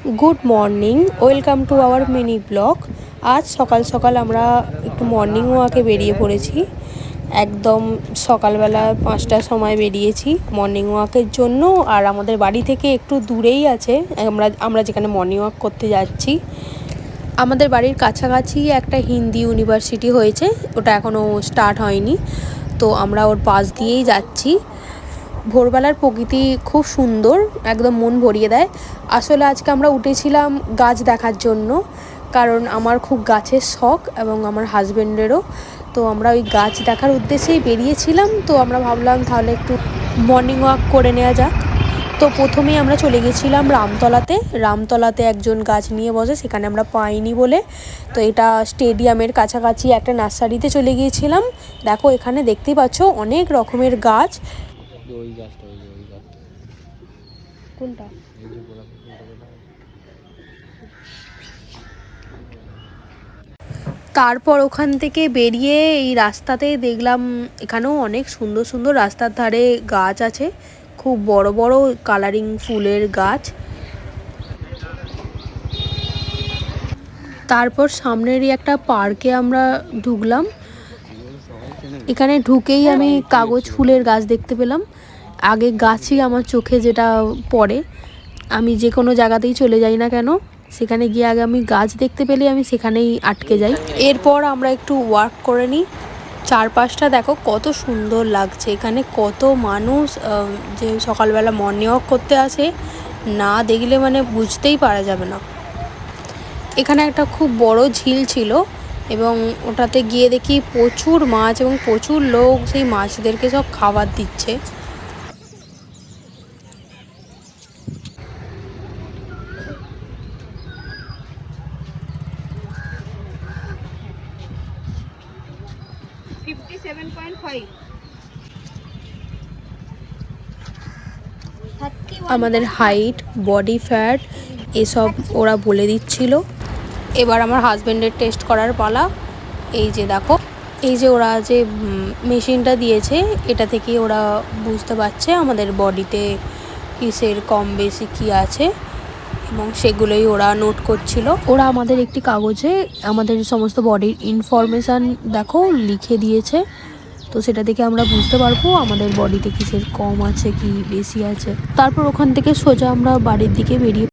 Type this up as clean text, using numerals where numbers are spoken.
Good morning welcome to our mini blog. आज सकाल सकाल আমরা একটু মর্নিং ওয়াকে বেরিয়ে পড়েছি। একদম সকালবেলা 5টার সময় বেরিয়েছি মর্নিং ওয়াকের জন্য। আর আমাদের বাড়ি থেকে একটু দূরেই আছে আমরা যেখানে মর্নিং ওয়াক করতে যাচ্ছি। আমাদের বাড়ির কাছাকাছি একটা হিন্দি ইউনিভার্সিটি হয়েছে, ওটা এখনও স্টার্ট হয়নি, তো আমরা ওর পাশ দিয়েই যাচ্ছি। ভোরবেলার প্রকৃতি খুব সুন্দর, একদম মন ভরিয়ে দেয়। আসলে আজকে আমরা উঠেছিলাম গাছ দেখার জন্য, কারণ আমার খুব গাছের শখ এবং আমার হাজব্যান্ডেরও। তো আমরা ওই গাছ দেখার উদ্দেশ্যেই বেরিয়েছিলাম। তো আমরা ভাবলাম তাহলে একটু মর্নিং ওয়াক করে নেওয়া যাক। তো প্রথমেই আমরা চলে গেছিলাম রামতলাতে একজন গাছ নিয়ে বসে, সেখানে আমরা পাইনি বলে তো এটা স্টেডিয়ামের কাছাকাছি একটা নার্সারিতে চলে গিয়েছিলাম। দেখো এখানে দেখতেই পাচ্ছ অনেক রকমের গাছ। কোনটা? তারপর ওখান থেকে বেরিয়ে এই রাস্তাতে দেখলাম এখানেও অনেক সুন্দর সুন্দর রাস্তার ধারে গাছ আছে, খুব বড় বড় কালারিং ফুলের গাছ। তারপর সামনেরই একটা পার্কে আমরা ঢুকলাম। এখানে ঢুকেই আমি কাগজ ফুলের গাছ দেখতে পেলাম। আগে গাছই আমার চোখে যেটা পড়ে, আমি যে কোনো জায়গাতেই চলে যাই না কেন, সেখানে গিয়ে আগে আমি গাছ দেখতে পেলে আমি সেখানেই আটকে যাই। এরপর আমরা একটু ওয়াক করে নিই। চারপাশটা দেখো কত সুন্দর লাগছে। এখানে কত মানুষ যে সকালবেলা মর্নিং ওয়াক করতে আসে, না দেখলে মানে বুঝতেই পারা যাবে না। এখানে একটা খুব বড় ঝিল ছিল এবং ওটাতে গিয়ে দেখি প্রচুর মাছ এবং প্রচুর লোক সেই মাছদেরকে সব খাবার দিচ্ছে। আমাদের হাইট, বডি ফ্যাট এসব ওরা বলে দিচ্ছিল। এবার আমার হাজব্যান্ডের টেস্ট করার পালা। এই যে দেখো, এই যে ওরা যে মেশিনটা দিয়েছে, এটা থেকে ওরা বুঝতে পারছে আমাদের বডিতে কিসের কম বেশি কী আছে এবং সেগুলোই ওরা নোট করছিল। ওরা আমাদের একটি কাগজে আমাদের সমস্ত বডির ইনফরমেশান দেখো লিখে দিয়েছে, তো সেটা দেখে আমরা বুঝতে পারবো আমাদের বডিতে কিসের কম আছে কি বেশি আছে। তারপর ওখান থেকে সোজা আমরা বাড়ির দিকে বেরিয়ে